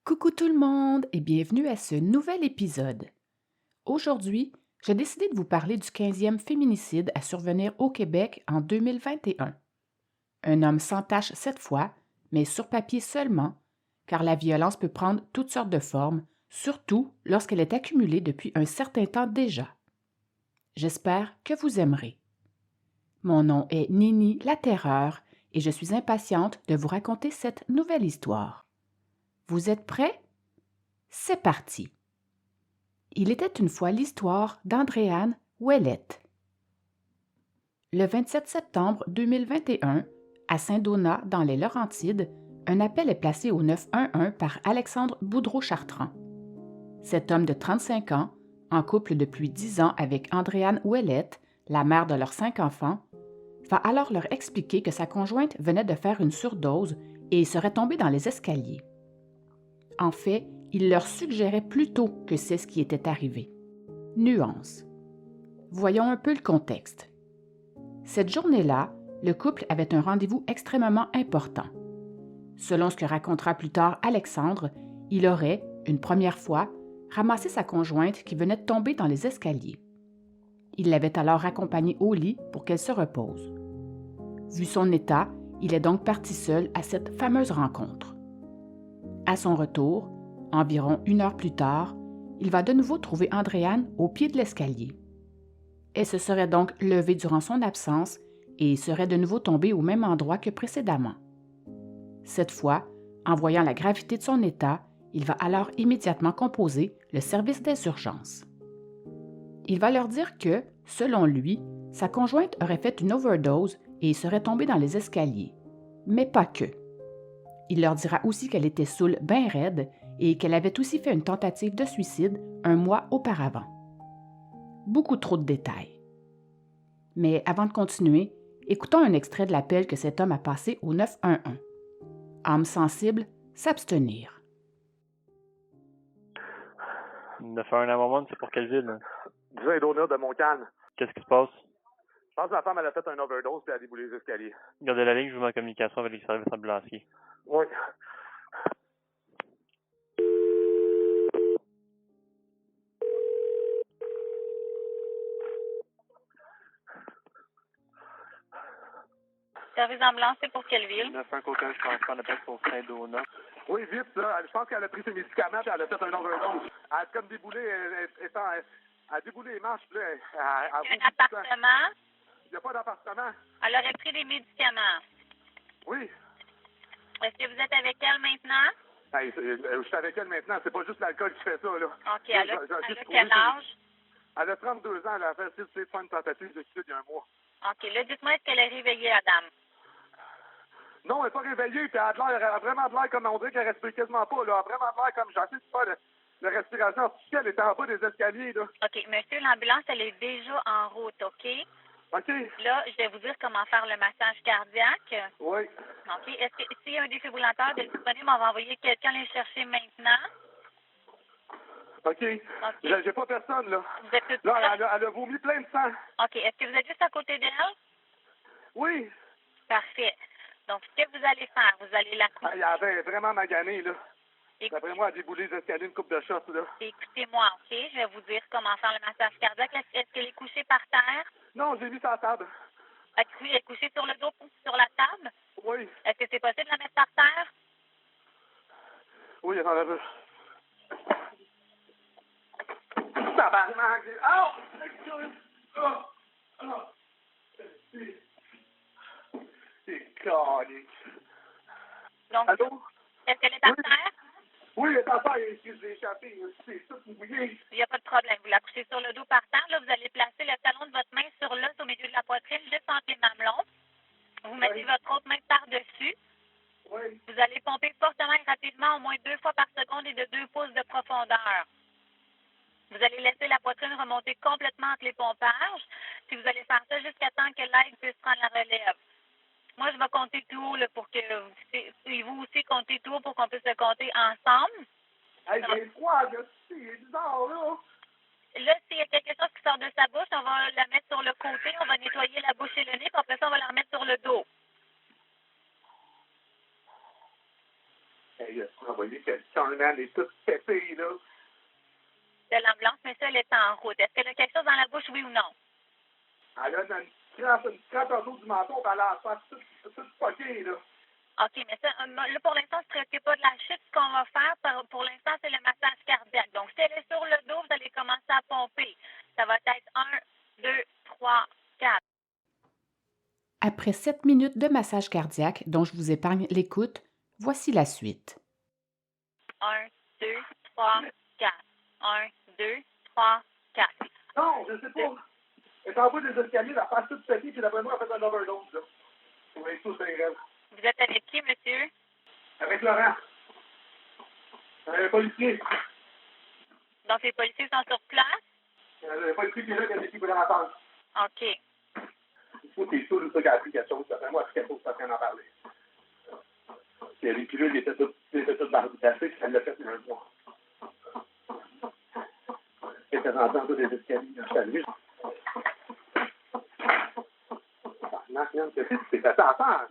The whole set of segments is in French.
Coucou tout le monde et bienvenue à ce nouvel épisode. Aujourd'hui, j'ai décidé de vous parler du 15e féminicide à survenir au Québec en 2021. Un homme sans tache cette fois, mais sur papier seulement, car la violence peut prendre toutes sortes de formes, surtout lorsqu'elle est accumulée depuis un certain temps déjà. J'espère que vous aimerez. Mon nom est Nini la Terreur et je suis impatiente de vous raconter cette nouvelle histoire. Vous êtes prêts? C'est parti! Il était une fois l'histoire d'Andréane Ouellette. Le 27 septembre 2021, à Saint-Donat, dans les Laurentides, un appel est placé au 911 par Alexandre Boudreau-Chartrand. Cet homme de 35 ans, en couple depuis 10 ans avec Andréane Ouellette, la mère de leurs 5 enfants, va alors leur expliquer que sa conjointe venait de faire une surdose et serait tombée dans les escaliers. En fait, il leur suggérait plutôt que c'est ce qui était arrivé. Nuance. Voyons un peu le contexte. Cette journée-là, le couple avait un rendez-vous extrêmement important. Selon ce que racontera plus tard Alexandre, il aurait, une première fois, ramassé sa conjointe qui venait de tomber dans les escaliers. Il l'avait alors accompagnée au lit pour qu'elle se repose. Vu son état, il est donc parti seul à cette fameuse rencontre. À son retour, environ 1 heure plus tard, il va de nouveau trouver Andréane au pied de l'escalier. Elle se serait donc levée durant son absence et serait de nouveau tombée au même endroit que précédemment. Cette fois, en voyant la gravité de son état, il va alors immédiatement composer le service des urgences. Il va leur dire que, selon lui, sa conjointe aurait fait une overdose et serait tombée dans les escaliers. Mais pas que. Il leur dira aussi qu'elle était saoule bien raide et qu'elle avait aussi fait une tentative de suicide un mois auparavant. Beaucoup trop de détails. Mais avant de continuer, écoutons un extrait de l'appel que cet homme a passé au 911. Âme sensible, s'abstenir. 911 à moment, c'est pour quelle ville? Du Saint-Donat de Montcalm. Qu'est-ce qui se passe? Je pense que ma femme elle a fait un overdose et elle a déboulé les escaliers. Gardez la ligne, je vous mets en communication avec les services ambulanciers. Oui. Service d'ambulance, c'est pour quelle ville? 911 Coca, je pense qu'on appelle pour Saint-Donat. Oui, vite, là. Je pense qu'elle a pris ses médicaments et elle a fait un overdose. Elle a comme déboulé, elle a déboulé les marches, puis là, Il y a un appartement. Il n'y a pas d'appartement. Elle aurait pris des médicaments. Oui. Est-ce que vous êtes avec elle maintenant? Hey, je suis avec elle maintenant. C'est pas juste l'alcool qui fait ça, là. OK. Elle a quel âge? Elle a 32 ans. Elle a fait de faire une tentative de suicide il y a un mois. OK. Là, dites-moi, est-ce qu'elle est réveillée, la dame? Non, elle n'est pas réveillée, puis elle a vraiment de l'air comme on dirait qu'elle respire quasiment pas, là. Elle a vraiment de l'air comme j'ai essayé de faire la respiration artificielle, elle était en bas des escaliers, là. OK. Monsieur, l'ambulance, elle est déjà en route, OK? OK? Là, je vais vous dire comment faire le massage cardiaque. Oui. OK. Est-ce que s'il y a un défibrillateur de disponible, on va envoyer quelqu'un les chercher maintenant? OK. J'ai pas personne, là. Vous êtes toute Là, seule? elle a vomi plein de sang. OK. Est-ce que vous êtes juste à côté d'elle? Oui. Parfait. Donc, ce que vous allez faire, vous allez la coucher. Elle avait vraiment magané, là. Écoutez- D'après moi, elle a déboulé les escaliers une coupe de shots, là. Écoutez-moi, OK? Je vais vous dire comment faire le massage cardiaque. Est-ce qu'elle est couchée par terre? Non, j'ai mis ça à la table. Elle est couchée sur le dos, sur la table? Oui. Est-ce que c'est possible de la mettre par terre? Oui, attends un peu. Tabarnak! Oh! Oh! Oh! C'est calique. Donc, Allô? est-ce qu'elle est par Oui. terre? Oui, les affaires, je l'ai échappé. C'est tout mouillé. Il n'y a pas de problème. Vous la couchez sur le dos par terre. Là, vous allez placer le talon de votre main sur l'os au milieu de la poitrine, juste entre les mamelons. Vous mettez votre autre main par-dessus. Oui. Vous allez pomper fortement et rapidement, au moins 2 fois par seconde et de 2 pouces de profondeur. Vous allez laisser la poitrine remonter complètement entre les pompages. Puis vous allez faire ça jusqu'à temps que l'aide puisse prendre la relève. Moi, je vais compter tout haut là, pour que vous aussi comptez tout haut pour qu'on puisse le compter ensemble. Hey, j'ai froid, là. C'est bizarre, là. Là, s'il y a quelque chose qui sort de sa bouche, on va la mettre sur le côté, on va nettoyer la bouche et le nez, puis après ça, on va la remettre sur le dos. Hey, vous voyez quelqu'un, man, est tout pété, là. De l'ambulance, mais ça, elle est en route. Est-ce qu'elle a quelque chose dans la bouche, oui ou non? Elle a une crampe en haut du menton, puis elle a la face toute poquée, là. OK, mais ça, là, pour l'instant, ne se préoccupez pas de la chute. Ce qu'on va faire, pour l'instant, c'est le massage cardiaque. Donc, si elle est sur le dos, vous allez commencer à pomper. Ça va être 1, 2, 3, 4. Après 7 minutes de massage cardiaque, dont je vous épargne l'écoute, voici la suite. 1, 2, 3, 4. 1, 2, 3, 4. Non, je sais pas. Elle est en bas des escaliers, la face toute pétée, puis d'après moi, elle a fait un overdose, là. Oui, tout c'est grave. Vous êtes avec qui, monsieur? Avec Laurent. Un policier. Donc, les policiers sont sur place? Un policier qui est là, qui a des qui voulait m'entendre. OK. Il faut que t'es sûr de ça qu'elle a pris quelque chose. D'après moi, c'est quelque chose, ça en parler. Puis les pilules étaient toutes barricadées, elle l'a fait un mois. Elle était rentrée en bas des escaliers, je salue. C'est fait entendre.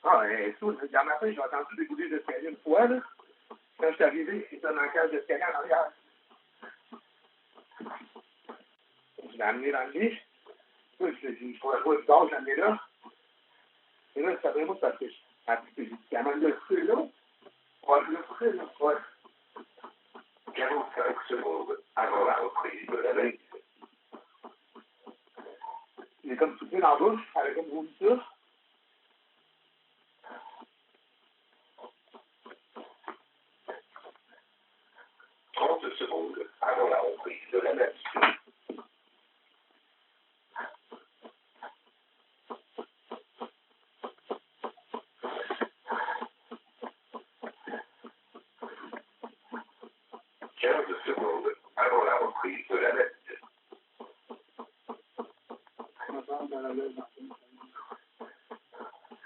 Ah, dans ma fin, j'ai entendu débouler les escaliers une fois, là. Quand je suis arrivé, c'était dans la cage d'escalier en arrière. Je l'ai amené dans le lit. Moi, je pourrais pas du dehors, je l'ai amené là. Et là, ça vraiment parce que j'ai dit, quand même le coucher là. Ouais, le coucher là. Ouais. 45 secondes avant la reprise de la veille. Il est comme soufflé dans la bouche, avec comme vomi ça. Secondes avant la reprise de la nation. Secondes avant la reprise de la nation.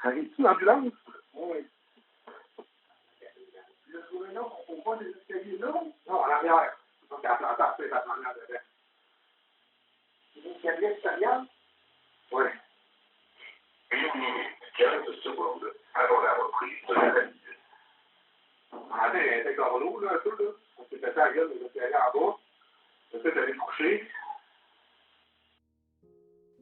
Arrives-tu l'ambulance? Oui. Le gouverneur, on voit des escaliers là? Non, en arrière. Donc, à la place, c'est la première de l'air. Des escaliers extérieurs? Oui. 15 secondes avant la reprise de la valise. En fait, elle était comme l'eau, là, un peu, là. On s'est fait la gueule des escaliers en bas. Peut-être aller coucher.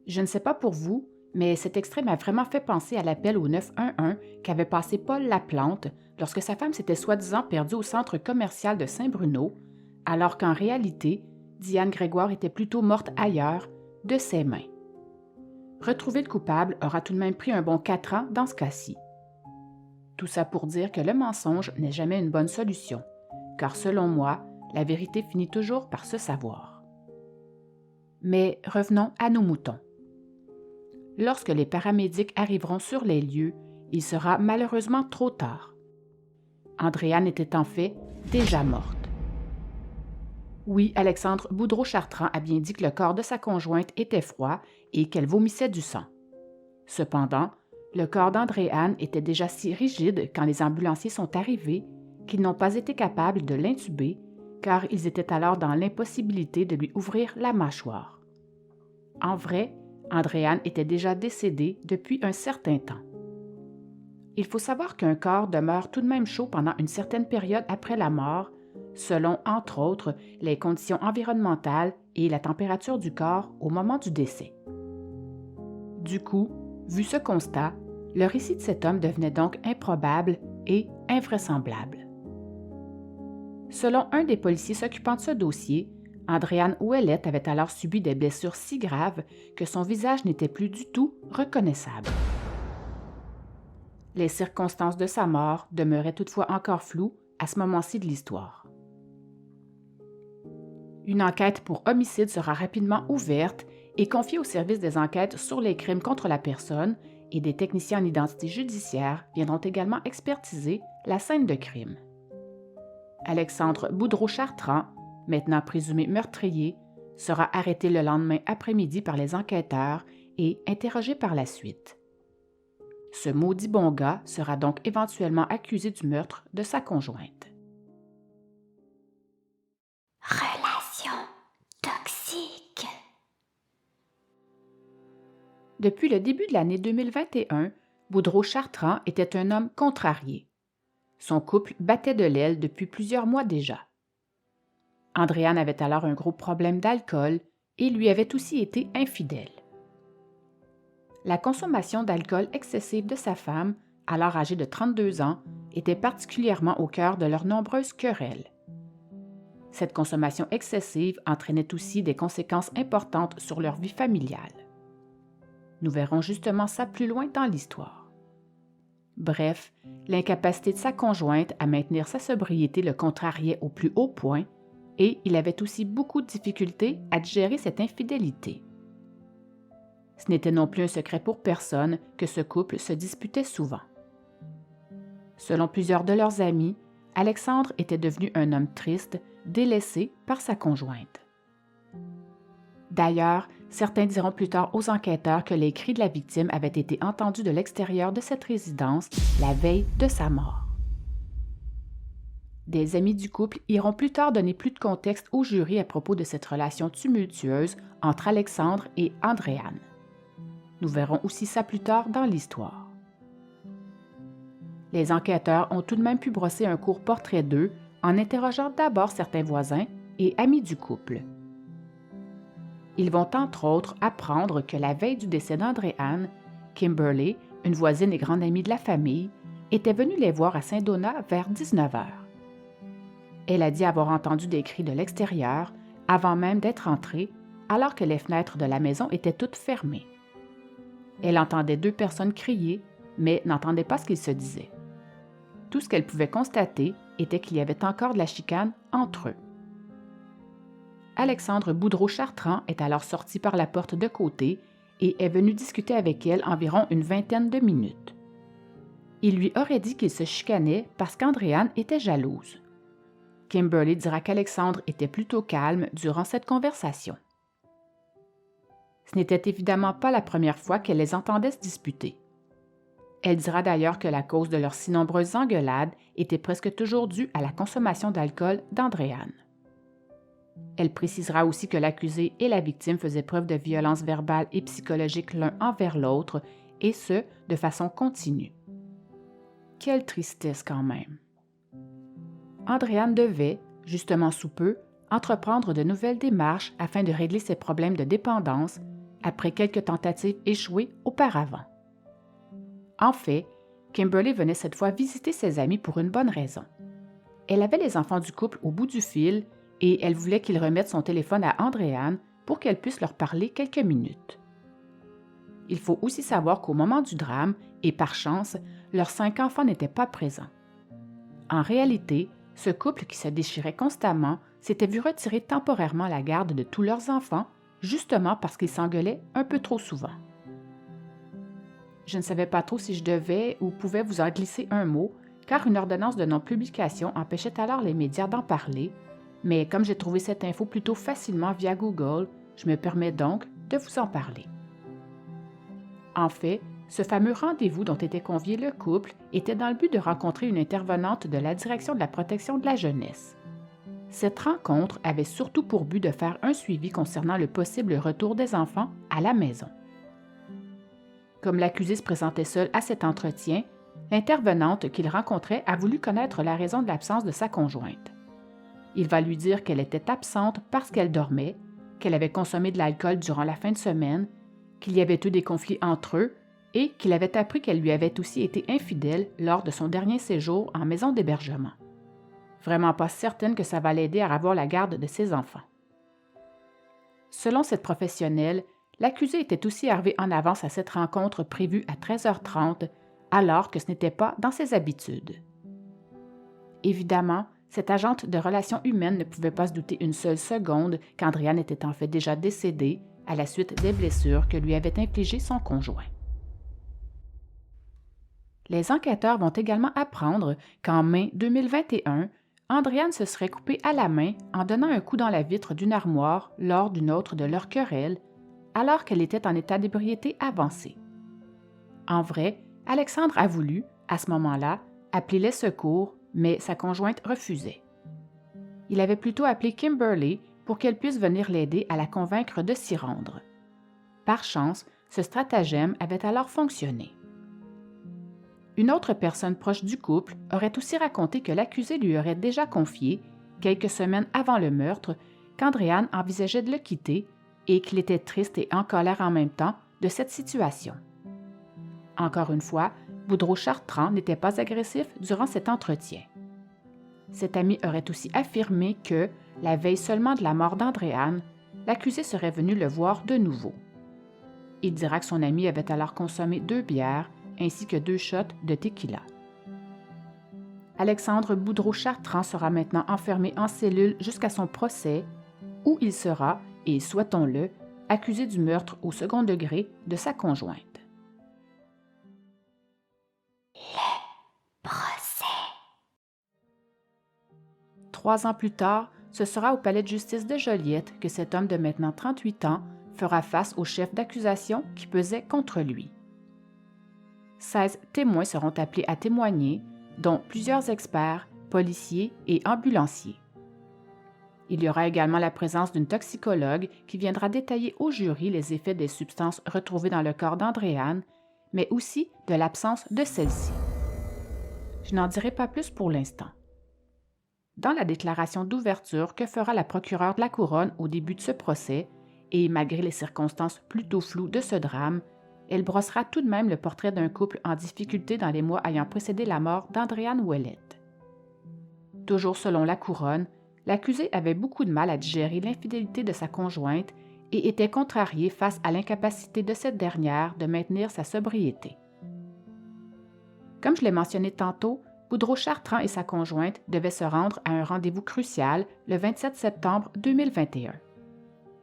Je ne sais pas pour vous, mais cet extrait m'a vraiment fait penser à l'appel au 911 qu'avait passé Paul Laplante lorsque sa femme s'était soi-disant perdue au centre commercial de Saint-Bruno, alors qu'en réalité, Diane Grégoire était plutôt morte ailleurs, de ses mains. Retrouver le coupable aura tout de même pris un bon 4 ans dans ce cas-ci. Tout ça pour dire que le mensonge n'est jamais une bonne solution, car selon moi, la vérité finit toujours par se savoir. Mais revenons à nos moutons. Lorsque les paramédics arriveront sur les lieux, il sera malheureusement trop tard. Andréane était en fait déjà morte. Oui, Alexandre Boudreau-Chartrand a bien dit que le corps de sa conjointe était froid et qu'elle vomissait du sang. Cependant, le corps d'Andréane était déjà si rigide quand les ambulanciers sont arrivés qu'ils n'ont pas été capables de l'intuber car ils étaient alors dans l'impossibilité de lui ouvrir la mâchoire. En vrai, Andréane était déjà décédée depuis un certain temps. Il faut savoir qu'un corps demeure tout de même chaud pendant une certaine période après la mort, selon, entre autres, les conditions environnementales et la température du corps au moment du décès. Du coup, vu ce constat, le récit de cet homme devenait donc improbable et invraisemblable. Selon un des policiers s'occupant de ce dossier, Andréane Ouellette avait alors subi des blessures si graves que son visage n'était plus du tout reconnaissable. Les circonstances de sa mort demeuraient toutefois encore floues à ce moment-ci de l'histoire. Une enquête pour homicide sera rapidement ouverte et confiée au service des enquêtes sur les crimes contre la personne et des techniciens en identité judiciaire viendront également expertiser la scène de crime. Alexandre Boudreau-Chartrand, maintenant présumé meurtrier, sera arrêté le lendemain après-midi par les enquêteurs et interrogé par la suite. Ce maudit bon gars sera donc éventuellement accusé du meurtre de sa conjointe. Relation toxique. Depuis le début de l'année 2021, Boudreau-Chartrand était un homme contrarié. Son couple battait de l'aile depuis plusieurs mois déjà. Andréane avait alors un gros problème d'alcool et lui avait aussi été infidèle. La consommation d'alcool excessive de sa femme, alors âgée de 32 ans, était particulièrement au cœur de leurs nombreuses querelles. Cette consommation excessive entraînait aussi des conséquences importantes sur leur vie familiale. Nous verrons justement ça plus loin dans l'histoire. Bref, l'incapacité de sa conjointe à maintenir sa sobriété le contrariait au plus haut point et il avait aussi beaucoup de difficultés à gérer cette infidélité. Ce n'était non plus un secret pour personne que ce couple se disputait souvent. Selon plusieurs de leurs amis, Alexandre était devenu un homme triste, délaissé par sa conjointe. D'ailleurs, certains diront plus tard aux enquêteurs que les cris de la victime avaient été entendus de l'extérieur de cette résidence la veille de sa mort. Des amis du couple iront plus tard donner plus de contexte au jury à propos de cette relation tumultueuse entre Alexandre et Andréane. Nous verrons aussi ça plus tard dans l'histoire. Les enquêteurs ont tout de même pu brosser un court portrait d'eux en interrogeant d'abord certains voisins et amis du couple. Ils vont entre autres apprendre que la veille du décès d'Andréane, Kimberly, une voisine et grande amie de la famille, était venue les voir à Saint-Donat vers 19h. Elle a dit avoir entendu des cris de l'extérieur avant même d'être entrée, alors que les fenêtres de la maison étaient toutes fermées. Elle entendait 2 personnes crier, mais n'entendait pas ce qu'ils se disaient. Tout ce qu'elle pouvait constater était qu'il y avait encore de la chicane entre eux. Alexandre Boudreau-Chartrand est alors sorti par la porte de côté et est venu discuter avec elle environ une vingtaine de minutes. Il lui aurait dit qu'il se chicanait parce qu'Andréane était jalouse. Kimberly dira qu'Alexandre était plutôt calme durant cette conversation. Ce n'était évidemment pas la première fois qu'elle les entendait se disputer. Elle dira d'ailleurs que la cause de leurs si nombreuses engueulades était presque toujours due à la consommation d'alcool d'Andréane. Elle précisera aussi que l'accusé et la victime faisaient preuve de violence verbale et psychologique l'un envers l'autre, et ce, de façon continue. Quelle tristesse quand même! Andréane devait, justement sous peu, entreprendre de nouvelles démarches afin de régler ses problèmes de dépendance après quelques tentatives échouées auparavant. En fait, Kimberly venait cette fois visiter ses amis pour une bonne raison. Elle avait les enfants du couple au bout du fil et elle voulait qu'ils remettent son téléphone à Andréane pour qu'elle puisse leur parler quelques minutes. Il faut aussi savoir qu'au moment du drame, et par chance, leurs 5 enfants n'étaient pas présents. En réalité, ce couple qui se déchirait constamment s'était vu retirer temporairement la garde de tous leurs enfants, justement parce qu'ils s'engueulaient un peu trop souvent. Je ne savais pas trop si je devais ou pouvais vous en glisser un mot, car une ordonnance de non-publication empêchait alors les médias d'en parler, mais comme j'ai trouvé cette info plutôt facilement via Google, je me permets donc de vous en parler. En fait, ce fameux rendez-vous dont était convié le couple était dans le but de rencontrer une intervenante de la Direction de la protection de la jeunesse. Cette rencontre avait surtout pour but de faire un suivi concernant le possible retour des enfants à la maison. Comme l'accusé se présentait seul à cet entretien, l'intervenante qu'il rencontrait a voulu connaître la raison de l'absence de sa conjointe. Il va lui dire qu'elle était absente parce qu'elle dormait, qu'elle avait consommé de l'alcool durant la fin de semaine, qu'il y avait eu des conflits entre eux et qu'il avait appris qu'elle lui avait aussi été infidèle lors de son dernier séjour en maison d'hébergement. Vraiment pas certaine que ça va l'aider à avoir la garde de ses enfants. Selon cette professionnelle, l'accusé était aussi arrivé en avance à cette rencontre prévue à 13h30, alors que ce n'était pas dans ses habitudes. Évidemment, cette agente de relations humaines ne pouvait pas se douter une seule seconde qu'Andréane était en fait déjà décédée à la suite des blessures que lui avait infligées son conjoint. Les enquêteurs vont également apprendre qu'en mai 2021, Andréane se serait coupée à la main en donnant un coup dans la vitre d'une armoire lors d'une autre de leurs querelles, alors qu'elle était en état d'ébriété avancé. En vrai, Alexandre a voulu, à ce moment-là, appeler les secours, mais sa conjointe refusait. Il avait plutôt appelé Kimberly pour qu'elle puisse venir l'aider à la convaincre de s'y rendre. Par chance, ce stratagème avait alors fonctionné. Une autre personne proche du couple aurait aussi raconté que l'accusé lui aurait déjà confié, quelques semaines avant le meurtre, qu'Andréane envisageait de le quitter et qu'il était triste et en colère en même temps de cette situation. Encore une fois, Boudreau-Chartrand n'était pas agressif durant cet entretien. Cet ami aurait aussi affirmé que, la veille seulement de la mort d'Andréane, l'accusé serait venu le voir de nouveau. Il dira que son ami avait alors consommé 2 bières ainsi que 2 shots de tequila. Alexandre Boudreau-Chartrand sera maintenant enfermé en cellule jusqu'à son procès, où il sera, et souhaitons-le, accusé du meurtre au second degré de sa conjointe. Procès. 3 ans plus tard, ce sera au palais de justice de Joliette que cet homme de maintenant 38 ans fera face au chef d'accusation qui pesait contre lui. 16 témoins seront appelés à témoigner, dont plusieurs experts, policiers et ambulanciers. Il y aura également la présence d'une toxicologue qui viendra détailler au jury les effets des substances retrouvées dans le corps d'Andréane, mais aussi de l'absence de celle-ci. Je n'en dirai pas plus pour l'instant. Dans la déclaration d'ouverture que fera la procureure de la Couronne au début de ce procès, et malgré les circonstances plutôt floues de ce drame, elle brossera tout de même le portrait d'un couple en difficulté dans les mois ayant précédé la mort d'Andréane Ouellette. Toujours selon la Couronne, l'accusé avait beaucoup de mal à digérer l'infidélité de sa conjointe et était contrarié face à l'incapacité de cette dernière de maintenir sa sobriété. Comme je l'ai mentionné tantôt, Boudreau-Chartrand et sa conjointe devaient se rendre à un rendez-vous crucial le 27 septembre 2021.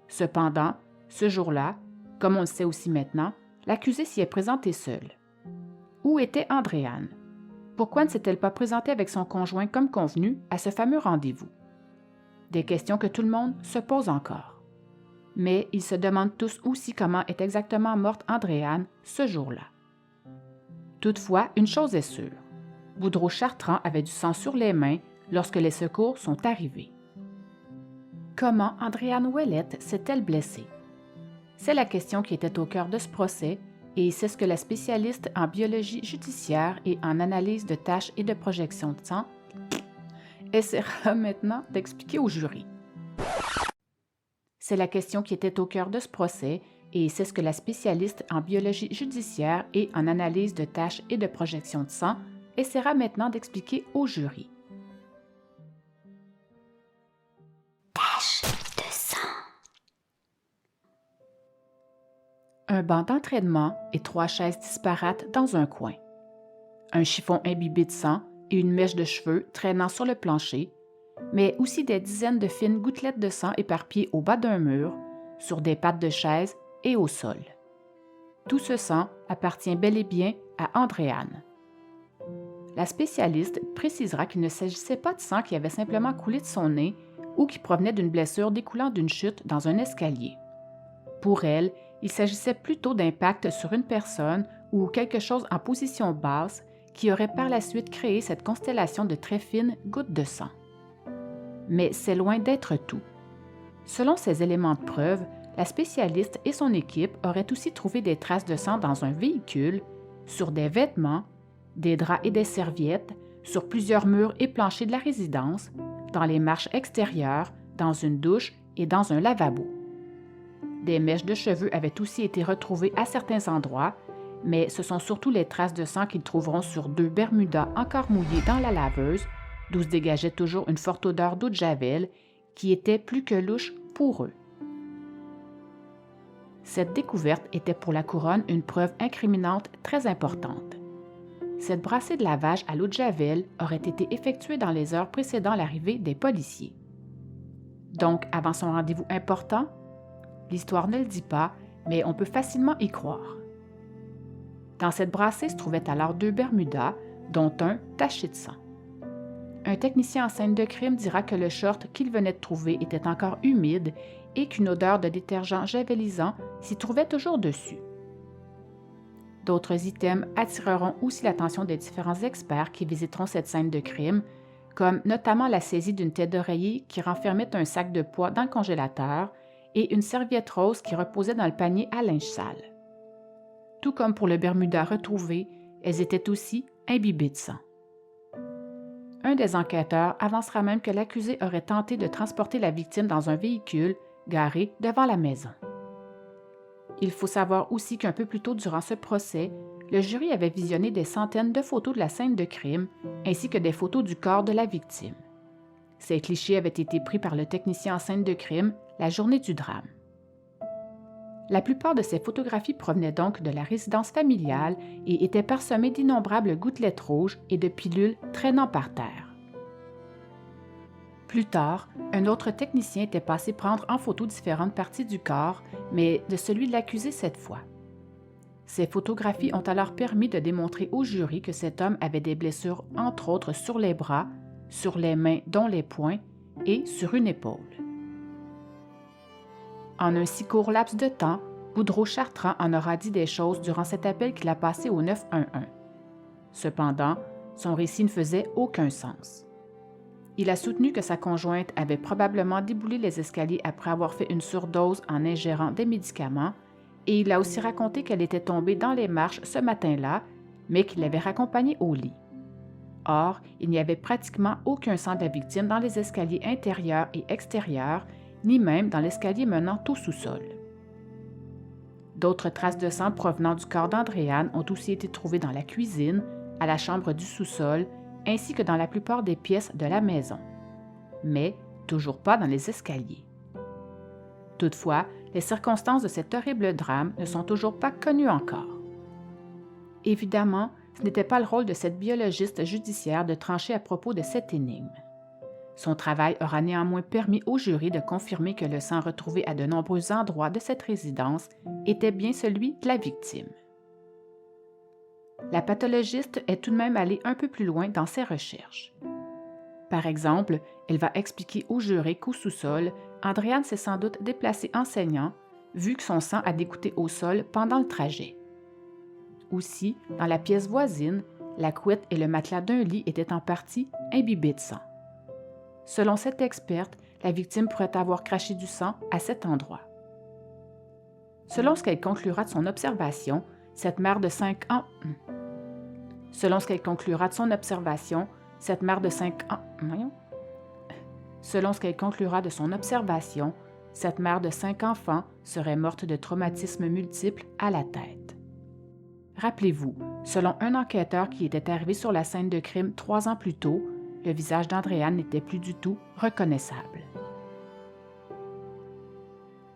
Cependant, ce jour-là, comme on le sait aussi maintenant, l'accusé s'y est présenté seul. Où était Andréane? Pourquoi ne s'est-elle pas présentée avec son conjoint comme convenu à ce fameux rendez-vous? Des questions que tout le monde se pose encore. Mais ils se demandent tous aussi comment est exactement morte Andréane ce jour-là. Toutefois, une chose est sûre. Boudreau-Chartrand avait du sang sur les mains lorsque les secours sont arrivés. Comment Andréane Ouellette s'est-elle blessée? C'est la question qui était au cœur de ce procès et c'est ce que la spécialiste en biologie judiciaire et en analyse de taches et de projections de sang essaiera maintenant d'expliquer au jury. C'est la question qui était au cœur de ce procès et c'est ce que la spécialiste en biologie judiciaire et en analyse de taches et de projections de sang essaiera maintenant d'expliquer au jury. Tache de sang. Un banc d'entraînement et 3 chaises disparates dans un coin. Un chiffon imbibé de sang et une mèche de cheveux traînant sur le plancher, mais aussi des dizaines de fines gouttelettes de sang éparpillées au bas d'un mur, sur des pattes de chaise et au sol. Tout ce sang appartient bel et bien à Andréane. La spécialiste précisera qu'il ne s'agissait pas de sang qui avait simplement coulé de son nez ou qui provenait d'une blessure découlant d'une chute dans un escalier. Pour elle, il s'agissait plutôt d'impact sur une personne ou quelque chose en position basse qui aurait par la suite créé cette constellation de très fines gouttes de sang. Mais c'est loin d'être tout. Selon ces éléments de preuve, la spécialiste et son équipe auraient aussi trouvé des traces de sang dans un véhicule, sur des vêtements, des draps et des serviettes, sur plusieurs murs et planchers de la résidence, dans les marches extérieures, dans une douche et dans un lavabo. Des mèches de cheveux avaient aussi été retrouvées à certains endroits, mais ce sont surtout les traces de sang qu'ils trouveront sur 2 bermudas encore mouillés dans la laveuse, d'où se dégageait toujours une forte odeur d'eau de javel qui était plus que louche pour eux. Cette découverte était pour la Couronne une preuve incriminante très importante. Cette brassée de lavage à l'eau de javel aurait été effectuée dans les heures précédant l'arrivée des policiers. Donc, avant son rendez-vous important? L'histoire ne le dit pas, mais on peut facilement y croire. Dans cette brassée se trouvaient alors 2 bermudas, dont un taché de sang. Un technicien en scène de crime dira que le short qu'il venait de trouver était encore humide et qu'une odeur de détergent javelisant s'y trouvait toujours dessus. D'autres items attireront aussi l'attention des différents experts qui visiteront cette scène de crime, comme notamment la saisie d'une tête d'oreiller qui renfermait un sac de pois dans le congélateur et une serviette rose qui reposait dans le panier à linge sale. Tout comme pour le bermuda retrouvé, elles étaient aussi imbibée de sang. Un des enquêteurs avancera même que l'accusé aurait tenté de transporter la victime dans un véhicule garé devant la maison. Il faut savoir aussi qu'un peu plus tôt durant ce procès, le jury avait visionné des centaines de photos de la scène de crime ainsi que des photos du corps de la victime. Ces clichés avaient été pris par le technicien en scène de crime la journée du drame. La plupart de ces photographies provenaient donc de la résidence familiale et étaient parsemées d'innombrables gouttelettes rouges et de pilules traînant par terre. Plus tard, un autre technicien était passé prendre en photo différentes parties du corps, mais de celui de l'accusé cette fois. Ces photographies ont alors permis de démontrer au jury que cet homme avait des blessures entre autres sur les bras, sur les mains dont les poings et sur une épaule. En un si court laps de temps, Boudreau-Chartrand en aura dit des choses durant cet appel qu'il a passé au 911. Cependant, son récit ne faisait aucun sens. Il a soutenu que sa conjointe avait probablement déboulé les escaliers après avoir fait une surdose en ingérant des médicaments, et il a aussi raconté qu'elle était tombée dans les marches ce matin-là, mais qu'il l'avait raccompagnée au lit. Or, il n'y avait pratiquement aucun sang de la victime dans les escaliers intérieurs et extérieurs, ni même dans l'escalier menant au sous-sol. D'autres traces de sang provenant du corps d'Andréane ont aussi été trouvées dans la cuisine, à la chambre du sous-sol, ainsi que dans la plupart des pièces de la maison. Mais toujours pas dans les escaliers. Toutefois, les circonstances de cet horrible drame ne sont toujours pas connues encore. Évidemment, ce n'était pas le rôle de cette biologiste judiciaire de trancher à propos de cette énigme. Son travail aura néanmoins permis au jury de confirmer que le sang retrouvé à de nombreux endroits de cette résidence était bien celui de la victime. La pathologiste est tout de même allée un peu plus loin dans ses recherches. Par exemple, elle va expliquer au jury qu'au sous-sol, Andréane s'est sans doute déplacée en saignant, vu que son sang a dégoutté au sol pendant le trajet. Aussi, dans la pièce voisine, la couette et le matelas d'un lit étaient en partie imbibés de sang. Selon cette experte, la victime pourrait avoir craché du sang à cet endroit. Selon ce qu'elle conclura de son observation, cette mère de 5 ans... Selon ce qu'elle conclura de son observation, cette mère de 5 ans... Selon ce qu'elle conclura de son observation, cette mère de 5 enfants serait morte de traumatismes multiples à la tête. Rappelez-vous, selon un enquêteur qui était arrivé sur la scène de crime 3 ans plus tôt, le visage d'Andréane n'était plus du tout reconnaissable.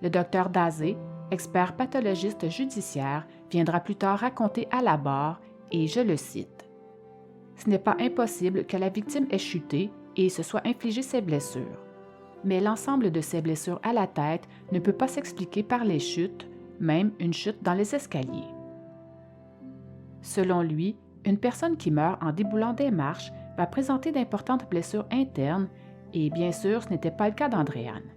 Le docteur Dazé, expert pathologiste judiciaire, viendra plus tard raconter à la barre, et je le cite, « Ce n'est pas impossible que la victime ait chuté et se soit infligé ses blessures. Mais l'ensemble de ses blessures à la tête ne peut pas s'expliquer par les chutes, même une chute dans les escaliers. » Selon lui, une personne qui meurt en déboulant des marches va présenter d'importantes blessures internes et bien sûr, ce n'était pas le cas d'Andréane.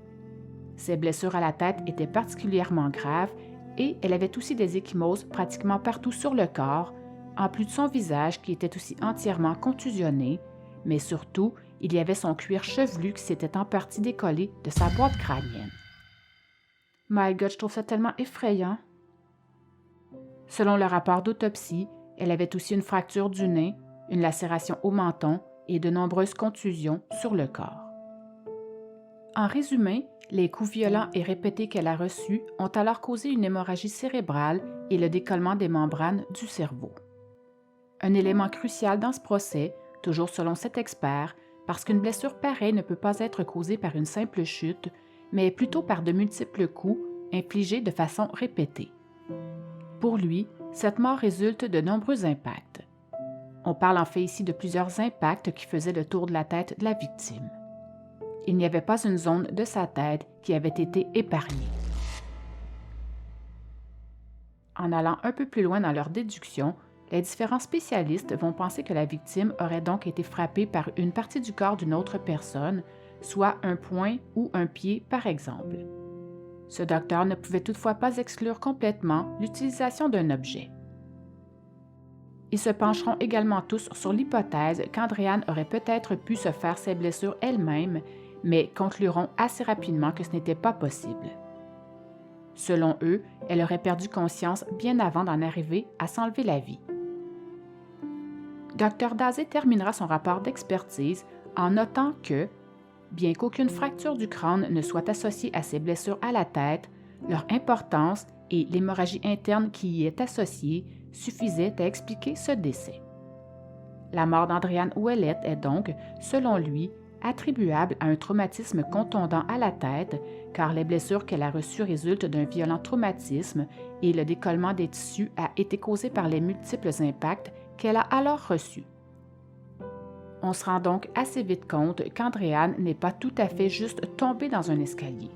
Ses blessures à la tête étaient particulièrement graves et elle avait aussi des ecchymoses pratiquement partout sur le corps, en plus de son visage qui était aussi entièrement contusionné, mais surtout, il y avait son cuir chevelu qui s'était en partie décollé de sa boîte crânienne. My God, je trouve ça tellement effrayant. Selon le rapport d'autopsie, elle avait aussi une fracture du nez, une lacération au menton et de nombreuses contusions sur le corps. En résumé, les coups violents et répétés qu'elle a reçus ont alors causé une hémorragie cérébrale et le décollement des membranes du cerveau. Un élément crucial dans ce procès, toujours selon cet expert, parce qu'une blessure pareille ne peut pas être causée par une simple chute, mais plutôt par de multiples coups infligés de façon répétée. Pour lui, cette mort résulte de nombreux impacts. On parle en fait ici de plusieurs impacts qui faisaient le tour de la tête de la victime. Il n'y avait pas une zone de sa tête qui avait été épargnée. En allant un peu plus loin dans leur déduction, les différents spécialistes vont penser que la victime aurait donc été frappée par une partie du corps d'une autre personne, soit un poing ou un pied par exemple. Ce docteur ne pouvait toutefois pas exclure complètement l'utilisation d'un objet. Ils se pencheront également tous sur l'hypothèse qu'Andréane aurait peut-être pu se faire ses blessures elle-même, mais concluront assez rapidement que ce n'était pas possible. Selon eux, elle aurait perdu conscience bien avant d'en arriver à s'enlever la vie. Dr. Dazé terminera son rapport d'expertise en notant que, bien qu'aucune fracture du crâne ne soit associée à ces blessures à la tête, leur importance et l'hémorragie interne qui y est associée suffisaient à expliquer ce décès. La mort d'Andréane Ouellette est donc, selon lui, attribuable à un traumatisme contondant à la tête, car les blessures qu'elle a reçues résultent d'un violent traumatisme et le décollement des tissus a été causé par les multiples impacts qu'elle a alors reçus. On se rend donc assez vite compte qu'Andréane n'est pas tout à fait juste tombée dans un escalier,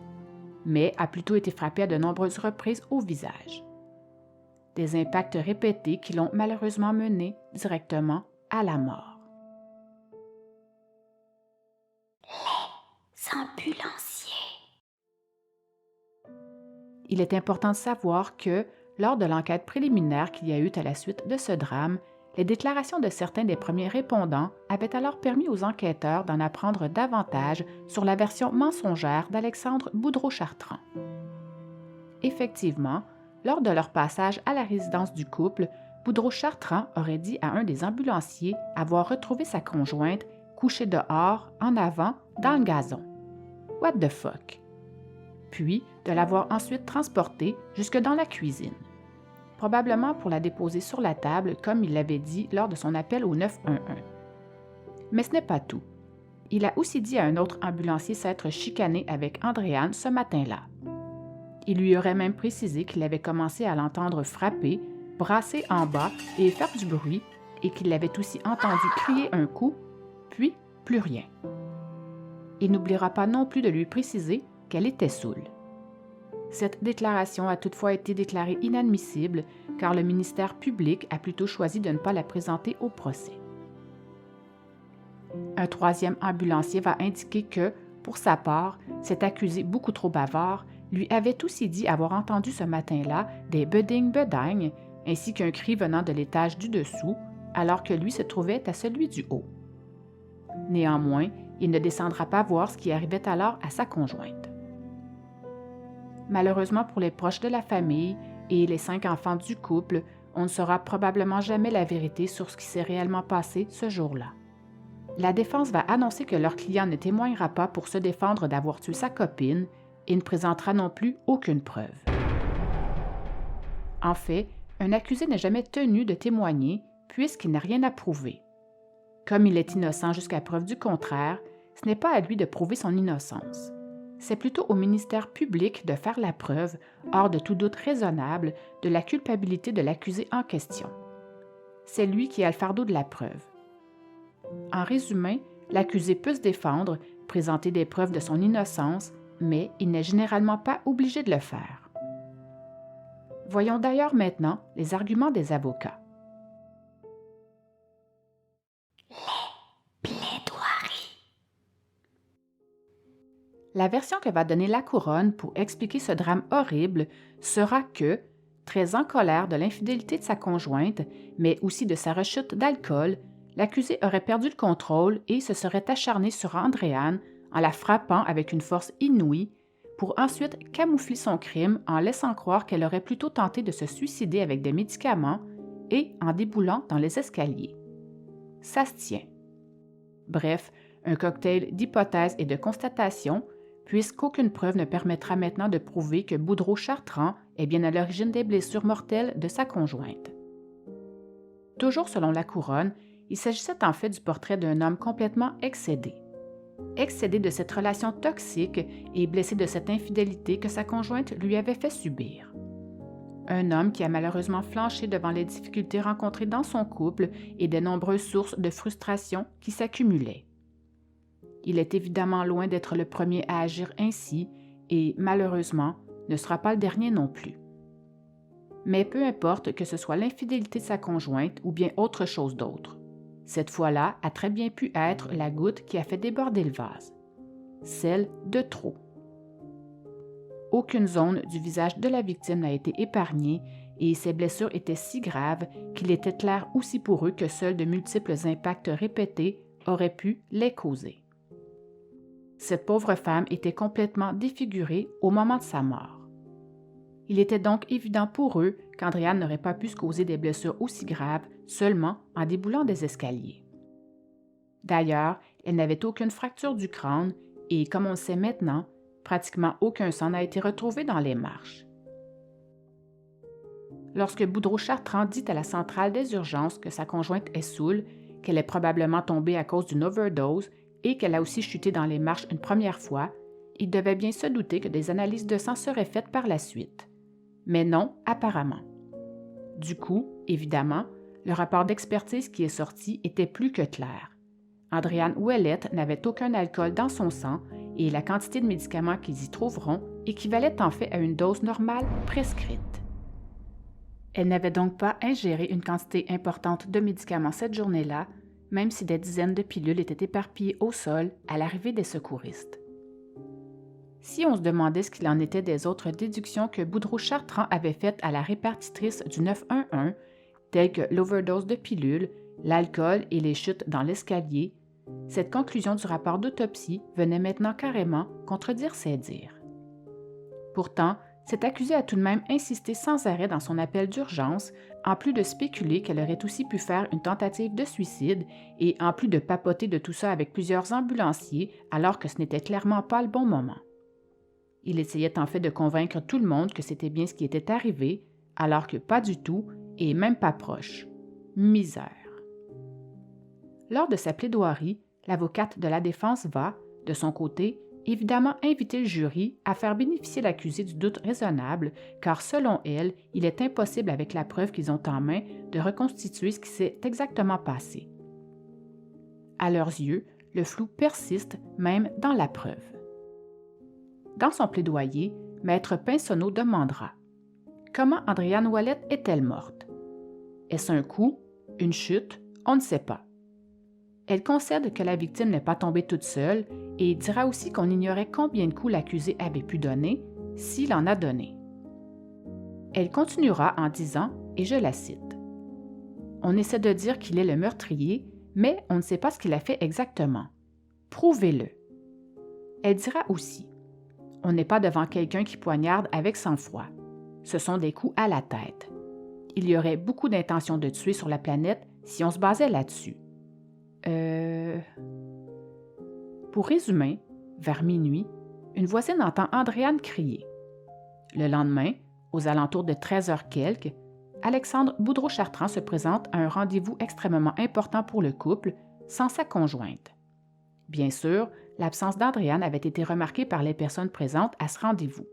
mais a plutôt été frappée à de nombreuses reprises au visage. Des impacts répétés qui l'ont malheureusement menée directement à la mort. Les ambulanciers. Il est important de savoir que, lors de l'enquête préliminaire qu'il y a eu à la suite de ce drame, les déclarations de certains des premiers répondants avaient alors permis aux enquêteurs d'en apprendre davantage sur la version mensongère d'Alexandre Boudreau-Chartrand. Effectivement, lors de leur passage à la résidence du couple, Boudreau-Chartrand aurait dit à un des ambulanciers avoir retrouvé sa conjointe couchée dehors, en avant, dans le gazon. What the fuck? Puis de l'avoir ensuite transportée jusque dans la cuisine, probablement pour la déposer sur la table comme il l'avait dit lors de son appel au 911. Mais ce n'est pas tout. Il a aussi dit à un autre ambulancier s'être chicané avec Andréane ce matin-là. Il lui aurait même précisé qu'il avait commencé à l'entendre frapper, brasser en bas et faire du bruit, et qu'il l'avait aussi entendu crier un coup, puis plus rien. Il n'oubliera pas non plus de lui préciser qu'elle était saoule. Cette déclaration a toutefois été déclarée inadmissible car le ministère public a plutôt choisi de ne pas la présenter au procès. Un troisième ambulancier va indiquer que, pour sa part, cet accusé beaucoup trop bavard lui avait aussi dit avoir entendu ce matin-là des beding-bedang ainsi qu'un cri venant de l'étage du dessous, alors que lui se trouvait à celui du haut. Néanmoins, il ne descendra pas voir ce qui arrivait alors à sa conjointe. Malheureusement pour les proches de la famille et les 5 enfants du couple, on ne saura probablement jamais la vérité sur ce qui s'est réellement passé ce jour-là. La défense va annoncer que leur client ne témoignera pas pour se défendre d'avoir tué sa copine et ne présentera non plus aucune preuve. En fait, un accusé n'est jamais tenu de témoigner puisqu'il n'a rien à prouver. Comme il est innocent jusqu'à preuve du contraire, ce n'est pas à lui de prouver son innocence. C'est plutôt au ministère public de faire la preuve, hors de tout doute raisonnable, de la culpabilité de l'accusé en question. C'est lui qui a le fardeau de la preuve. En résumé, l'accusé peut se défendre, présenter des preuves de son innocence, mais il n'est généralement pas obligé de le faire. Voyons d'ailleurs maintenant les arguments des avocats. La version que va donner la couronne pour expliquer ce drame horrible sera que, très en colère de l'infidélité de sa conjointe, mais aussi de sa rechute d'alcool, l'accusé aurait perdu le contrôle et se serait acharné sur Andréane en la frappant avec une force inouïe pour ensuite camoufler son crime en laissant croire qu'elle aurait plutôt tenté de se suicider avec des médicaments et en déboulant dans les escaliers. Ça se tient. Bref, un cocktail d'hypothèses et de constatations, puisqu'aucune preuve ne permettra maintenant de prouver que Boudreau-Chartrand est bien à l'origine des blessures mortelles de sa conjointe. Toujours selon la couronne, il s'agissait en fait du portrait d'un homme complètement excédé. Excédé de cette relation toxique et blessé de cette infidélité que sa conjointe lui avait fait subir. Un homme qui a malheureusement flanché devant les difficultés rencontrées dans son couple et des nombreuses sources de frustration qui s'accumulaient. Il est évidemment loin d'être le premier à agir ainsi et, malheureusement, ne sera pas le dernier non plus. Mais peu importe que ce soit l'infidélité de sa conjointe ou bien autre chose d'autre, cette fois-là a très bien pu être la goutte qui a fait déborder le vase. Celle de trop. Aucune zone du visage de la victime n'a été épargnée et ses blessures étaient si graves qu'il était clair aussi pour eux que seuls de multiples impacts répétés auraient pu les causer. Cette pauvre femme était complètement défigurée au moment de sa mort. Il était donc évident pour eux qu'Andréane n'aurait pas pu se causer des blessures aussi graves seulement en déboulant des escaliers. D'ailleurs, elle n'avait aucune fracture du crâne et, comme on le sait maintenant, pratiquement aucun sang n'a été retrouvé dans les marches. Lorsque Boudreau-Chartrand dit à la centrale des urgences que sa conjointe est saoule, qu'elle est probablement tombée à cause d'une overdose et qu'elle a aussi chuté dans les marches une première fois, il devait bien se douter que des analyses de sang seraient faites par la suite. Mais non, apparemment. Du coup, évidemment, le rapport d'expertise qui est sorti était plus que clair. Andréane Ouellette n'avait aucun alcool dans son sang et la quantité de médicaments qu'ils y trouveront équivalait en fait à une dose normale prescrite. Elle n'avait donc pas ingéré une quantité importante de médicaments cette journée-là, même si des dizaines de pilules étaient éparpillées au sol à l'arrivée des secouristes. Si on se demandait ce qu'il en était des autres déductions que Boudreau-Chartrand avait faites à la répartitrice du 911, telles que l'overdose de pilules, l'alcool et les chutes dans l'escalier, cette conclusion du rapport d'autopsie venait maintenant carrément contredire ses dires. Pourtant, cet accusé a tout de même insisté sans arrêt dans son appel d'urgence, en plus de spéculer qu'elle aurait aussi pu faire une tentative de suicide et en plus de papoter de tout ça avec plusieurs ambulanciers alors que ce n'était clairement pas le bon moment. Il essayait en fait de convaincre tout le monde que c'était bien ce qui était arrivé, alors que pas du tout et même pas proche. Misère. Lors de sa plaidoirie, l'avocate de la défense va, de son côté, évidemment inviter le jury à faire bénéficier l'accusé du doute raisonnable, car selon elle, il est impossible avec la preuve qu'ils ont en main de reconstituer ce qui s'est exactement passé. À leurs yeux, le flou persiste même dans la preuve. Dans son plaidoyer, Maître Pinsonneau demandera « Comment Andréane Ouellette est-elle morte? Est-ce un coup? Une chute? On ne sait pas. » Elle concède que la victime n'est pas tombée toute seule et dira aussi qu'on ignorait combien de coups l'accusé avait pu donner, s'il en a donné. Elle continuera en disant, et je la cite, « On essaie de dire qu'il est le meurtrier, mais on ne sait pas ce qu'il a fait exactement. Prouvez-le. » Elle dira aussi, « On n'est pas devant quelqu'un qui poignarde avec sang-froid. Ce sont des coups à la tête. Il y aurait beaucoup d'intentions de tuer sur la planète si on se basait là-dessus. » Pour résumer, vers minuit, une voisine entend Andréane crier. Le lendemain, aux alentours de 13h quelque, Alexandre Boudreau-Chartrand se présente à un rendez-vous extrêmement important pour le couple, sans sa conjointe. Bien sûr, l'absence d'Andréane avait été remarquée par les personnes présentes à ce rendez-vous.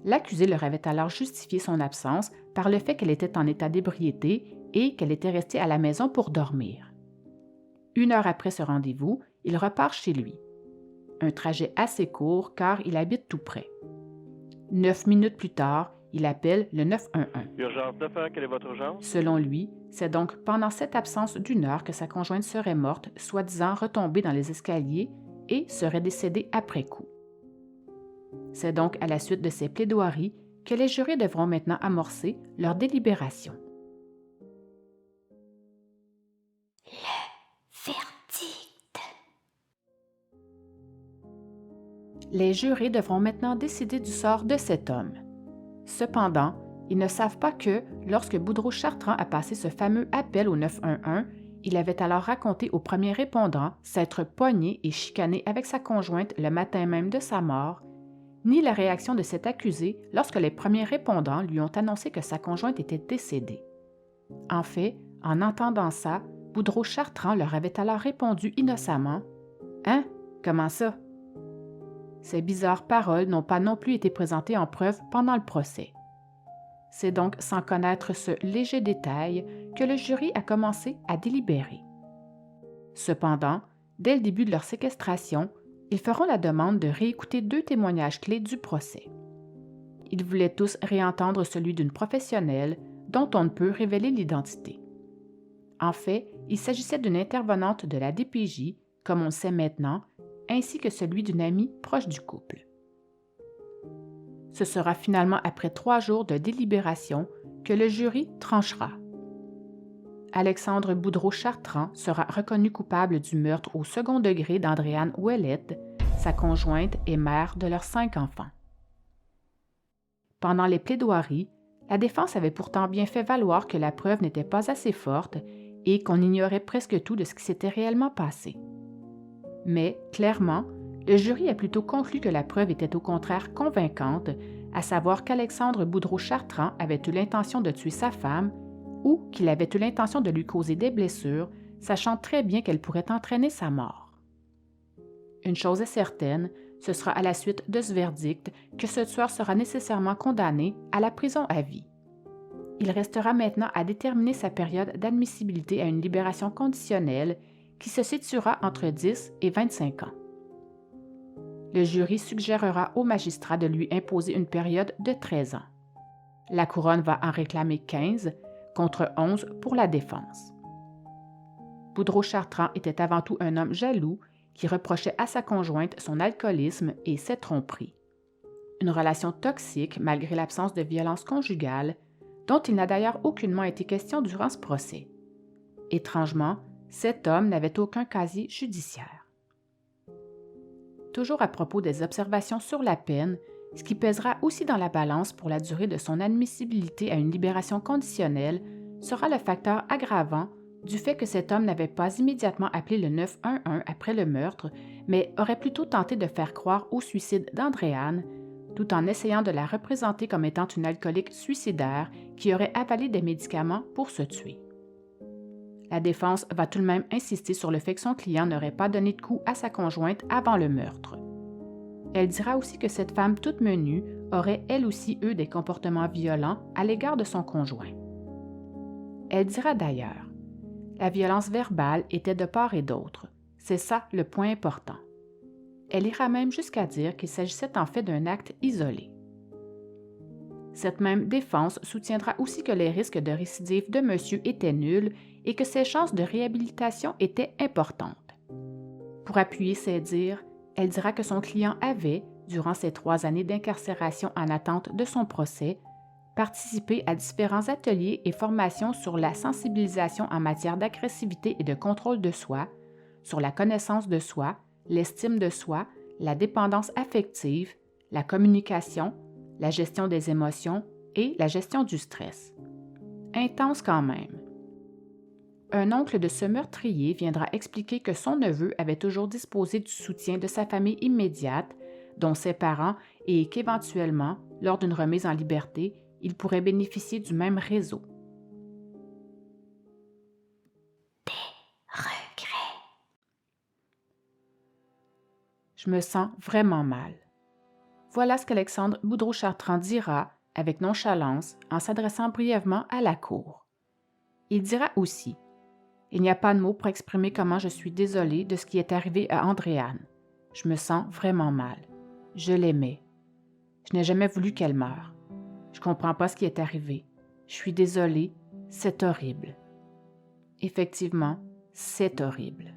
L'accusé leur avait alors justifié son absence par le fait qu'elle était en état d'ébriété et qu'elle était restée à la maison pour dormir. 1 heure après ce rendez-vous, il repart chez lui. Un trajet assez court car il habite tout près. 9 minutes plus tard, il appelle le 911. Urgence 911, quelle est votre urgence? Selon lui, c'est donc pendant cette absence d'1 heure que sa conjointe serait morte, soi-disant retombée dans les escaliers et serait décédée après coup. C'est donc à la suite de ces plaidoiries que les jurés devront maintenant amorcer leur délibération. Verdict. Les jurés devront maintenant décider du sort de cet homme. Cependant, ils ne savent pas que, lorsque Boudreau-Chartrand a passé ce fameux appel au 911, il avait alors raconté au premier répondant s'être pogné et chicané avec sa conjointe le matin même de sa mort, ni la réaction de cet accusé lorsque les premiers répondants lui ont annoncé que sa conjointe était décédée. En fait, en entendant ça, Boudreau-Chartrand leur avait alors répondu innocemment « Hein? Comment ça? » Ces bizarres paroles n'ont pas non plus été présentées en preuve pendant le procès. C'est donc sans connaître ce léger détail que le jury a commencé à délibérer. Cependant, dès le début de leur séquestration, ils feront la demande de réécouter 2 témoignages clés du procès. Ils voulaient tous réentendre celui d'une professionnelle dont on ne peut révéler l'identité. En fait, il s'agissait d'une intervenante de la DPJ, comme on le sait maintenant, ainsi que celui d'une amie proche du couple. Ce sera finalement après 3 jours de délibération que le jury tranchera. Alexandre Boudreau-Chartrand sera reconnu coupable du meurtre au second degré d'Andréane Ouellette, sa conjointe et mère de leurs 5 enfants. Pendant les plaidoiries, La défense avait pourtant bien fait valoir que la preuve n'était pas assez forte et qu'on ignorait presque tout de ce qui s'était réellement passé. Mais, clairement, le jury a plutôt conclu que la preuve était au contraire convaincante, à savoir qu'Alexandre Boudreau-Chartrand avait eu l'intention de tuer sa femme ou qu'il avait eu l'intention de lui causer des blessures, sachant très bien qu'elle pourrait entraîner sa mort. Une chose est certaine, ce sera à la suite de ce verdict que ce tueur sera nécessairement condamné à la prison à vie. Il restera maintenant à déterminer sa période d'admissibilité à une libération conditionnelle qui se situera entre 10 et 25 ans. Le jury suggérera au magistrat de lui imposer une période de 13 ans. La couronne va en réclamer 15 contre 11 pour la défense. Boudreau-Chartrand était avant tout un homme jaloux qui reprochait à sa conjointe son alcoolisme et ses tromperies. Une relation toxique malgré l'absence de violence conjugale, dont il n'a d'ailleurs aucunement été question durant ce procès. Étrangement, cet homme n'avait aucun casier judiciaire. Toujours à propos des observations sur la peine, ce qui pèsera aussi dans la balance pour la durée de son admissibilité à une libération conditionnelle sera le facteur aggravant du fait que cet homme n'avait pas immédiatement appelé le 911 après le meurtre, mais aurait plutôt tenté de faire croire au suicide d'Andréane, tout en essayant de la représenter comme étant une alcoolique suicidaire qui aurait avalé des médicaments pour se tuer. La défense va tout de même insister sur le fait que son client n'aurait pas donné de coup à sa conjointe avant le meurtre. Elle dira aussi que cette femme toute menue aurait elle aussi eu des comportements violents à l'égard de son conjoint. Elle dira d'ailleurs: la violence verbale était de part et d'autre. C'est ça le point important. Elle ira même jusqu'à dire qu'il s'agissait en fait d'un acte isolé. Cette même défense soutiendra aussi que les risques de récidive de monsieur étaient nuls et que ses chances de réhabilitation étaient importantes. Pour appuyer ses dires, elle dira que son client avait, durant ses 3 années d'incarcération en attente de son procès, participé à différents ateliers et formations sur la sensibilisation en matière d'agressivité et de contrôle de soi, sur la connaissance de soi, l'estime de soi, la dépendance affective, la communication, la gestion des émotions et la gestion du stress. Intense quand même. Un oncle de ce meurtrier viendra expliquer que son neveu avait toujours disposé du soutien de sa famille immédiate, dont ses parents, et qu'éventuellement, lors d'une remise en liberté, il pourrait bénéficier du même réseau. Regret. Je me sens vraiment mal. Voilà ce qu'Alexandre Boudreau-Chartrand dira avec nonchalance en s'adressant brièvement à la cour. Il dira aussi: il n'y a pas de mots pour exprimer comment je suis désolé de ce qui est arrivé à Andréane. Je me sens vraiment mal. Je l'aimais. Je n'ai jamais voulu qu'elle meure. Je comprends pas ce qui est arrivé. Je suis désolé, c'est horrible. Effectivement, c'est horrible.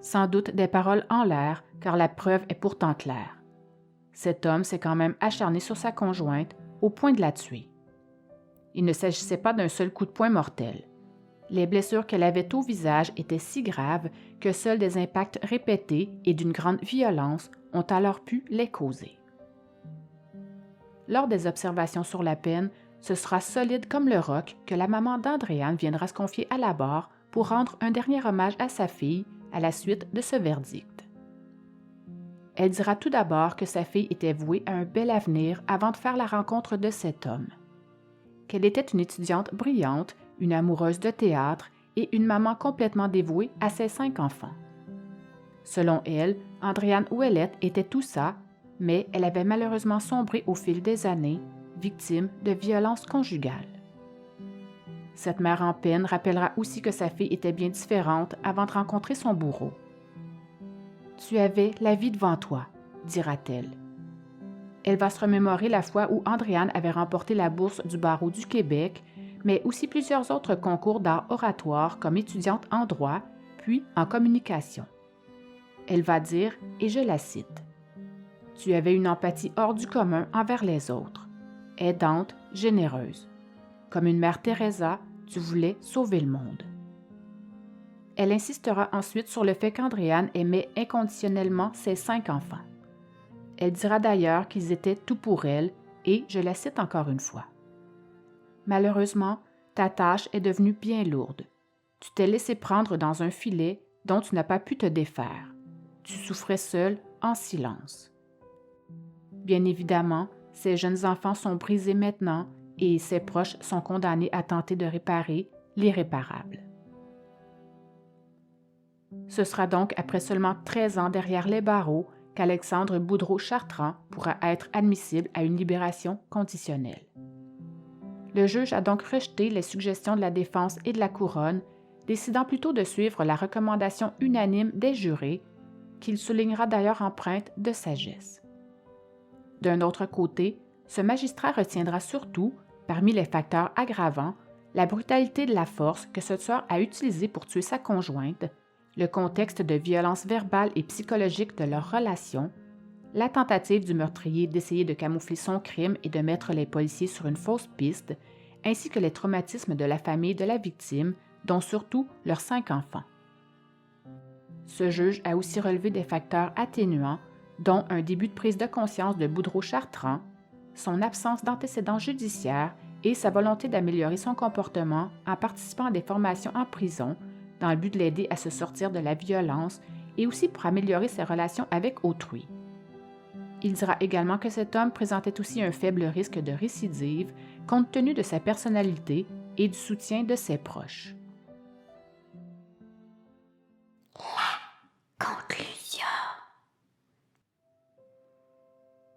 Sans doute des paroles en l'air, car la preuve est pourtant claire. Cet homme s'est quand même acharné sur sa conjointe au point de la tuer. Il ne s'agissait pas d'un seul coup de poing mortel. Les blessures qu'elle avait au visage étaient si graves que seuls des impacts répétés et d'une grande violence ont alors pu les causer. Lors des observations sur la peine, ce sera solide comme le roc que la maman d'Andréane viendra se confier à la barre pour rendre un dernier hommage à sa fille à la suite de ce verdict. Elle dira tout d'abord que sa fille était vouée à un bel avenir avant de faire la rencontre de cet homme. Qu'elle était une étudiante brillante, une amoureuse de théâtre et une maman complètement dévouée à ses 5 enfants. Selon elle, Andréane Ouellette était tout ça, mais elle avait malheureusement sombré au fil des années, victime de violences conjugales. Cette mère en peine rappellera aussi que sa fille était bien différente avant de rencontrer son bourreau. « Tu avais la vie devant toi », dira-t-elle. Elle va se remémorer la fois où Andréane avait remporté la bourse du barreau du Québec, mais aussi plusieurs autres concours d'art oratoire comme étudiante en droit, puis en communication. Elle va dire, et je la cite: « Tu avais une empathie hors du commun envers les autres, aidante, généreuse. Comme une mère Teresa, tu voulais sauver le monde. » Elle insistera ensuite sur le fait qu'Andréane aimait inconditionnellement ses 5 enfants. Elle dira d'ailleurs qu'ils étaient tout pour elle, et je la cite encore une fois: Malheureusement, ta tâche est devenue bien lourde. Tu t'es laissé prendre dans un filet dont tu n'as pas pu te défaire. Tu souffrais seul, en silence. Bien évidemment, ces jeunes enfants sont brisés maintenant et ses proches sont condamnés à tenter de réparer l'irréparable. Ce sera donc après seulement 13 ans derrière les barreaux qu'Alexandre Boudreau-Chartrand pourra être admissible à une libération conditionnelle. Le juge a donc rejeté les suggestions de la défense et de la couronne, décidant plutôt de suivre la recommandation unanime des jurés, qu'il soulignera d'ailleurs empreinte de sagesse. D'un autre côté, ce magistrat retiendra surtout, parmi les facteurs aggravants, la brutalité de la force que ce tueur a utilisée pour tuer sa conjointe, le contexte de violence verbale et psychologique de leur relation, la tentative du meurtrier d'essayer de camoufler son crime et de mettre les policiers sur une fausse piste, ainsi que les traumatismes de la famille de la victime, dont surtout leurs 5 enfants. Ce juge a aussi relevé des facteurs atténuants, dont un début de prise de conscience de Boudreau-Chartrand, son absence d'antécédents judiciaires et sa volonté d'améliorer son comportement en participant à des formations en prison dans le but de l'aider à se sortir de la violence et aussi pour améliorer ses relations avec autrui. Il dira également que cet homme présentait aussi un faible risque de récidive compte tenu de sa personnalité et du soutien de ses proches. Conclusion.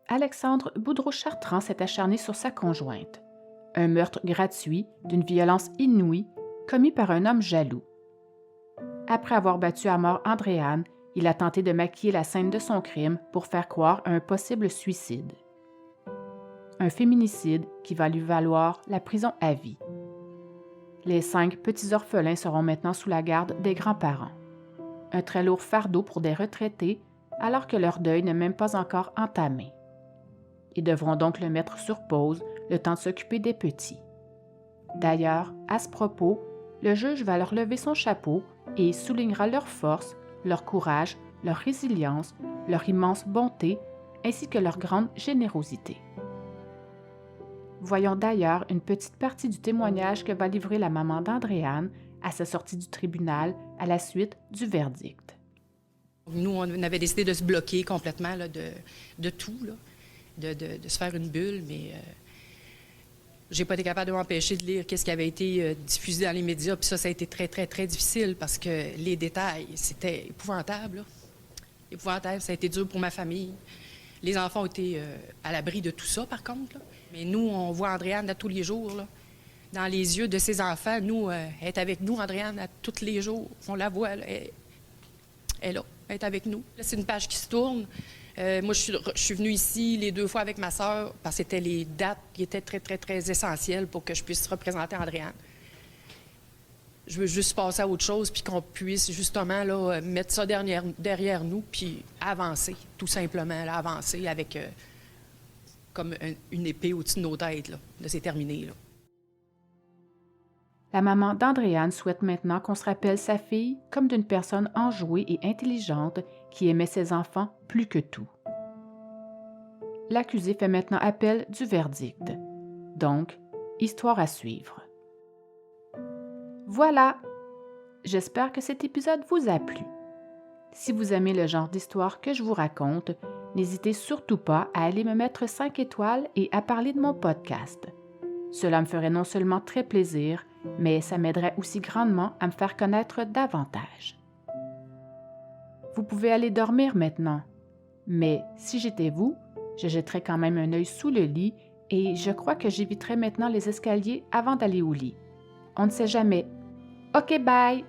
Alexandre Boudreau-Chartrand s'est acharné sur sa conjointe. Un meurtre gratuit, d'une violence inouïe, commis par un homme jaloux. Après avoir battu à mort Andréane, il a tenté de maquiller la scène de son crime pour faire croire à un possible suicide. Un féminicide qui va lui valoir la prison à vie. Les 5 petits orphelins seront maintenant sous la garde des grands-parents. Un très lourd fardeau pour des retraités, alors que leur deuil n'est même pas encore entamé. Ils devront donc le mettre sur pause, le temps de s'occuper des petits. D'ailleurs, à ce propos, le juge va leur lever son chapeau et soulignera leur force, leur courage, leur résilience, leur immense bonté, ainsi que leur grande générosité. Voyons d'ailleurs une petite partie du témoignage que va livrer la maman d'Andréane à sa sortie du tribunal à la suite du verdict. Nous, on avait décidé de se bloquer complètement là, de tout, là, de se faire une bulle, mais j'ai pas été capable de m'empêcher de lire qu'est-ce qui avait été diffusé dans les médias, puis ça a été très, très, très difficile parce que les détails, c'était épouvantable, là. Épouvantable, ça a été dur pour ma famille. Les enfants ont été à l'abri de tout ça, par contre, là. Mais nous, on voit Andréane à tous les jours, là. Dans les yeux de ses enfants, nous, elle est avec nous, Andréane, à tous les jours. On la voit, là, elle est là, elle est avec nous. Là, c'est une page qui se tourne. Moi, je suis venue ici les 2 fois avec ma sœur parce que c'était les dates qui étaient très, très, très essentielles pour que je puisse représenter Andréane. Je veux juste passer à autre chose puis qu'on puisse justement là, mettre ça derrière nous puis avancer, tout simplement, là, avancer avec comme une épée au-dessus de nos têtes. Là. Là, c'est terminé. Là. La maman d'Andréane souhaite maintenant qu'on se rappelle sa fille comme d'une personne enjouée et intelligente qui aimait ses enfants plus que tout. L'accusé fait maintenant appel du verdict. Donc, histoire à suivre. Voilà! J'espère que cet épisode vous a plu. Si vous aimez le genre d'histoire que je vous raconte, n'hésitez surtout pas à aller me mettre 5 étoiles et à parler de mon podcast. Cela me ferait non seulement très plaisir, mais ça m'aiderait aussi grandement à me faire connaître davantage. Vous pouvez aller dormir maintenant, mais si j'étais vous, je jetterais quand même un œil sous le lit et je crois que j'éviterais maintenant les escaliers avant d'aller au lit. On ne sait jamais. OK, bye!